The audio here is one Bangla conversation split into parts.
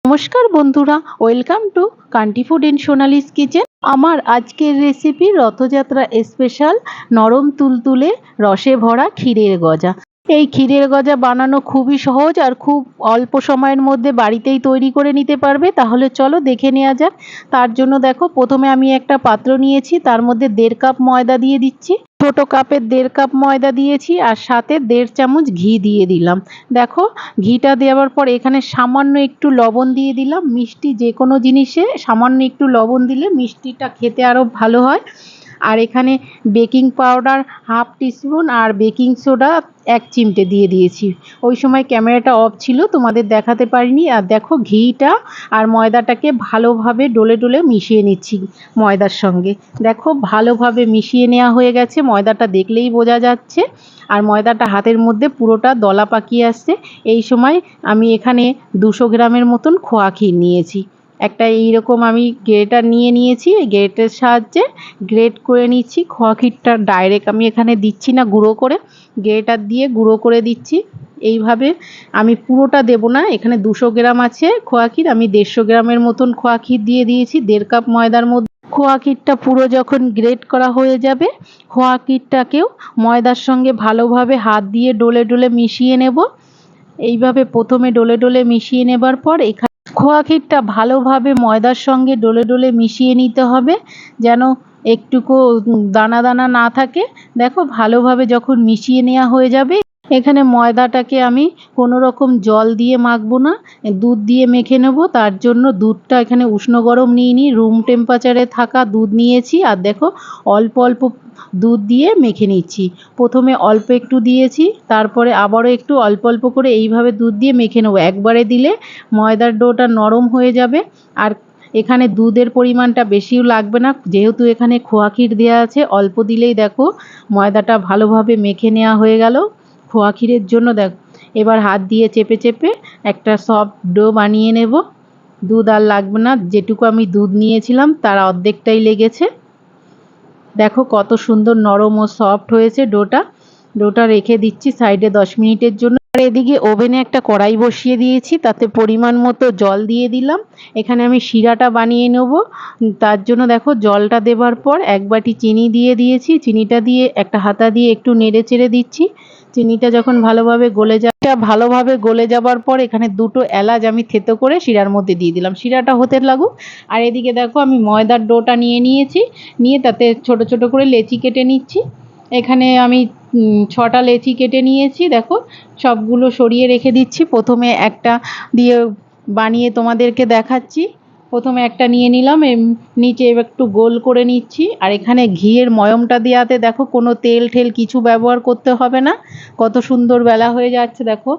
নমস্কার বন্ধুরা, welcome to country food in Sonali's kitchen. আমার আজকের রেসিপি রথযাত্রা স্পেশাল নরম তুলতুলে রসে ভরা ক্ষীরের গজা। এই ক্ষীরের গজা বানানো খুবই সহজ আর খুব অল্প সময়ের মধ্যে বাড়িতেই তৈরি করে নিতে পারবে। তাহলে চলো দেখে নেওয়া যাক। তার জন্য দেখো, প্রথমে আমি একটা পাত্র নিয়েছি, তার মধ্যে 1.5 কাপ ময়দা দিয়ে দিচ্ছি। ছোট কাপের 1.5 কাপ ময়দা দিয়েছি আর সাথে 1.5 চামচ ঘি দিয়ে দিলাম। দেখো, ঘিটা দেওয়ার পর এখানে সামান্য একটু লবণ দিয়ে দিলাম। মিষ্টি যে কোনো জিনিসে সামান্য একটু লবণ দিলে মিষ্টিটা খেতে আরও ভালো হয়। আর এখানে বেকিং পাউডার 1/2 টিস্পুন আর বেকিং সোডা 1 চিমটে দিয়ে দিয়েছি। ওই সময় ক্যামেরাটা অফ ছিল, তোমাদের দেখাতে পারিনি। আর দেখো, ঘিটা আর ময়দাটাকে ভালোভাবে ডলে ডলে মিশিয়ে নিচ্ছি ময়দার সঙ্গে। দেখো, ভালোভাবে মিশিয়ে নেওয়া হয়ে গেছে, ময়দাটা দেখলেই বোঝা যাচ্ছে। আর ময়দাটা হাতের মধ্যে পুরোটা দলা পাকিয়ে আসছে। এই সময় আমি এখানে 200 গ্রামের মতন খোয়া ক্ষীর নিয়েছি। একটা এইরকম আমি গ্রেটার নিয়ে নিয়েছি, গ্রেটের সাহায্যে গ্রেট করে নিচ্ছি। খোয়া ক্ষীরটা ডাইরেক্ট আমি এখানে দিচ্ছি না, গুঁড়ো করে গ্রেটার দিয়ে গুঁড়ো করে দিচ্ছি। এইভাবে আমি পুরোটা দেব না, এখানে 200 গ্রাম আছে খোয়া ক্ষীর, আমি 150 গ্রামের মতন খোয়া ক্ষীর দিয়ে দিয়েছি 1.5 কাপ ময়দার মধ্যে। খোয়া ক্ষীরটা পুরো যখন গ্রেট করা হয়ে যাবে, খোয়া ক্ষীরটাকেও ময়দার সঙ্গে ভালোভাবে হাত দিয়ে ডলে ডলে মিশিয়ে নেব। এইভাবে প্রথমে ডলে ডলে মিশিয়ে নেবার পর এখানে খোয়া ক্ষীরটা ভালোভাবে ময়দার সঙ্গে ডলে ডলে মিশিয়ে নিতে হবে, যেন একটুকু দানা দানা না থাকে। দেখো, ভালোভাবে যখন মিশিয়ে নেওয়া হয়ে যাবে, এখানে ময়দাটাকে আমি কোনো রকম জল দিয়ে মাখবো না, দুধ দিয়ে মেখে নেব। তার জন্য দুধটা এখানে উষ্ণ গরম নিইনি, রুম টেম্পারেচারে থাকা দুধ নিয়েছি। আর দেখো, অল্প অল্প দুধ দিয়ে মেখে নিচ্ছি। প্রথমে অল্প একটু দিয়েছি, তারপরে আবারও একটু অল্প অল্প করে এইভাবে দুধ দিয়ে মেখে নেব। একবারে দিলে ময়দার ডোটা নরম হয়ে যাবে। আর এখানে দুধের পরিমাণটা বেশিও লাগবে না, যেহেতু এখানে খোয়া ক্ষীর দেওয়া আছে। অল্প দিলেই দেখো ময়দাটা ভালোভাবে মেখে নেওয়া হয়ে গেল খোয়া ক্ষীরের জন্য। দেখ, এবার হাত দিয়ে চেপে চেপে একটা সফট ডো বানিয়ে নেব। দুধ আর লাগবে না, যেটুকু আমি দুধ নিয়েছিলাম তার অর্ধেকটাই লেগেছে। দেখো কত সুন্দর নরম ও সফট হয়েছে ডোটা রেখে দিচ্ছি সাইডে 10 মিনিটের জন্য। আর এদিকে ওভেনে একটা কড়াই বসিয়ে দিয়েছি, তাতে পরিমাণ মতো জল দিয়ে দিলাম। এখানে আমি শিরাটা বানিয়ে নেব। তার জন্য দেখো, জলটা দেবার পর 1 বাটি চিনি দিয়ে দিয়েছি। চিনিটা দিয়ে একটা হাতা দিয়ে একটু নেড়ে চেড়ে দিচ্ছি। চিনিটা যখন ভালোভাবে গলে যাবার পর এখানে 2টো এলাচ আমি থেতো করে শিরার মধ্যে দিয়ে দিলাম। শিরাটা হতে লাগুক। আর এদিকে দেখো, আমি ময়দার ডোটা নিয়ে তাতে ছোট ছোট করে লেচি কেটে নিচ্ছি। এখানে আমি 6টা লেচি কেটে নিয়েছি। দেখো, সবগুলো সরিয়ে রেখে দিচ্ছি। প্রথমে একটা দিয়ে বানিয়ে তোমাদেরকে দেখাচ্ছি। প্রথমে একটা নিয়ে নিলাম, নিচে একটু গোল করে নিচ্ছি। আর এখানে ঘিয়ের ময়মটা দেওয়াতে দেখো কোনো তেল ঠেল কিছু ব্যবহার করতে হবে না। কত সুন্দর বেলা হয়ে যাচ্ছে। দেখো,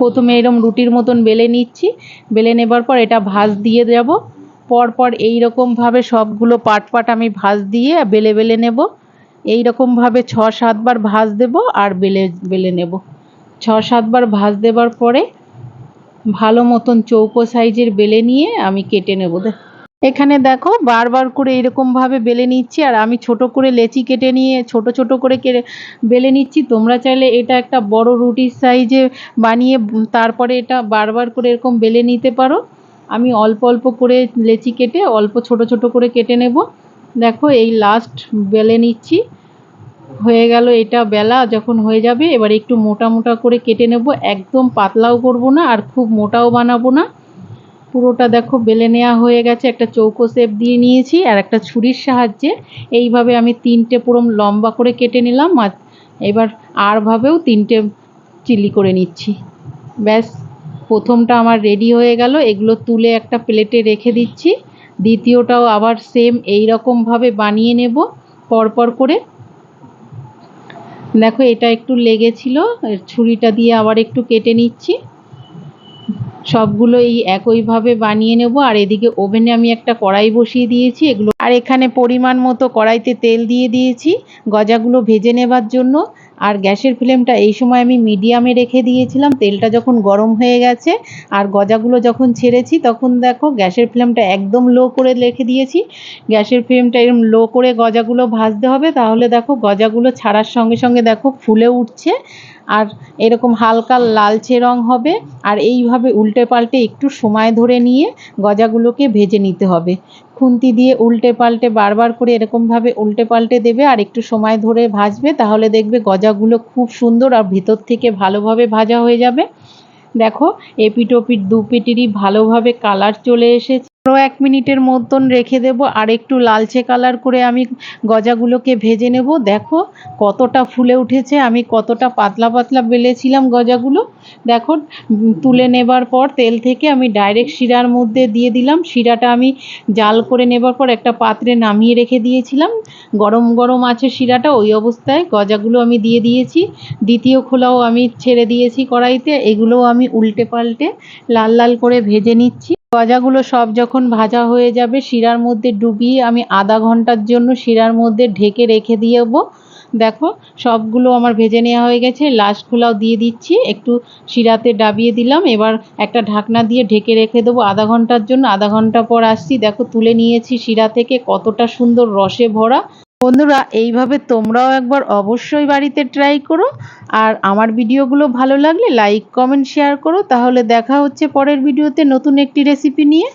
প্রথমে এরকম রুটির মতন বেলে নিচ্ছি। বেলে নেবার পর এটা ভাঁজ দিয়ে যাব। পরপর এইরকমভাবে সবগুলো পাট আমি ভাঁজ দিয়ে বেলে বেলে নেব। এইরকমভাবে 6-7 বার ভাঁজ দেব আর বেলে নেব। 6-7 বার ভাঁজ দেবার পরে ভালো মতন চৌকো সাইজের বেলে নিয়ে আমি কেটে নেব। এখানে দেখো, বারবার করে এরকমভাবে বেলে নিচ্ছি। আর আমি ছোট করে লেচি কেটে নিয়ে ছোট ছোট করে বেলে নিচ্ছি। তোমরা চাইলে এটা একটা বড় রুটির সাইজে বানিয়ে তারপরে এটা বারবার করে এরকম বেলে নিতে পারো। আমি অল্প অল্প করে লেচি কেটে অল্প ছোট ছোট করে কেটে নেব। দেখো, এই লাস্ট বেলে নিচ্ছি। হয়ে গেল এটা বেলা। যখন হয়ে যাবে, এবার একটু মোটা মোটা করে কেটে নেব। একদম পাতলাও করব না আর খুব মোটাও বানাবো না। পুরোটা দেখো বেলে নেওয়া হয়ে গেছে। একটা চৌকো শেপ দিয়ে নিয়েছি আর একটা ছুরির সাহায্যে এইভাবে আমি 3টে পুরো লম্বা করে কেটে নিলাম। আর এবার আরভাবেও 3টে চিলি করে নিচ্ছি। ব্যাস, প্রথমটা আমার রেডি হয়ে গেল। এগুলো তুলে একটা প্লেটে রেখে দিচ্ছি। দ্বিতীয়টাও আবার সেম এই রকমভাবে বানিয়ে নেব পরপর করে। দেখো, এটা একটু লেগেছিল, ছুরিটা দিয়ে আবার একটু কেটে নিচ্ছি। সবগুলো এই একইভাবে বানিয়ে নেব। আর এদিকে ওভেনে আমি একটা কড়াই বসিয়ে দিয়েছি এগুলো। আর এখানে পরিমাণ মতো কড়াইতে তেল দিয়ে দিয়েছি গজাগুলো ভেজে নেবার জন্য। আর গ্যাসের ফ্লেমটা এই সময় আমি মিডিয়ামে রেখে দিয়েছিলাম। তেলটা যখন গরম হয়ে গেছে আর গজাগুলো যখন ছেড়েছি তখন দেখো গ্যাসের ফ্লেমটা একদম লো করে রেখে দিয়েছি। গ্যাসের ফ্লেমটা এরকম লো করে গজাগুলো ভাজতে হবে, তাহলে দেখো গজাগুলো ছাড়ার সঙ্গে সঙ্গে দেখো ফুলে উঠছে আর এরকম হালকা লালচে রং হবে। আর এইভাবে উল্টে পাল্টে একটু সময় ধরে নিয়ে গজাগুলোকে ভেজে নিতে হবে। খুন্তি দিয়ে উল্টে পাল্টে বারবার করে এরকমভাবে উল্টে পাল্টে দেবে আর একটু সময় ধরে ভাজবে, তাহলে দেখবে গজাগুলো খুব সুন্দর আর ভিতর থেকে ভালোভাবে ভাজা হয়ে যাবে। দেখো এপিট ওপিট দু পিটেরই ভালোভাবে কালার চলে এসেছে। আরও 1 মিনিটের মতন রেখে দেব আর একটু লালচে কালার করে আমি গজাগুলোকে ভেজে নেব। দেখো কতটা ফুলে উঠেছে, আমি কতটা পাতলা পাতলা বেলেছিলাম গজাগুলো। দেখো তুলে নেবার পর তেল থেকে আমি ডাইরেক্ট শিরার মধ্যে দিয়ে দিলাম। শিরাটা আমি জাল করে নেবার পর একটা পাত্রে নামিয়ে রেখে দিয়েছিলাম। গরম গরম আছে শিরাটা, ওই অবস্থায় গজাগুলো আমি দিয়ে দিয়েছি। দ্বিতীয় খোলাও আমি ছেড়ে দিয়েছি কড়াইতে। এগুলোও আমি উল্টে পাল্টে লাল লাল করে ভেজে নিচ্ছি। গজাগুলো সব যখন ভাজা হয়ে যাবে শিরার মধ্যে ডুবিয়ে আমি আধা ঘন্টার জন্য শিরার মধ্যে ঢেকে রেখে দেবো। দেখো সবগুলো আমার ভেজে নেওয়া হয়ে গেছে। লাস্ট খোলাও দিয়ে দিচ্ছি, একটু শিরাতে ডাবিয়ে দিলাম। এবার একটা ঢাকনা দিয়ে ঢেকে রেখে দেবো আধা ঘন্টার জন্য। আধা ঘন্টা পর আসছি, দেখো তুলে নিয়েছি শিরা থেকে, কতটা সুন্দর রসে ভরা। বন্ধুরা এইভাবে তোমরাও একবার অবশ্যই বাড়িতে ট্রাই করো। আর আমার ভিডিওগুলো ভালো লাগলে লাইক কমেন্ট শেয়ার করো। তাহলে দেখা হচ্ছে পরের ভিডিওতে নতুন একটি রেসিপি নিয়ে।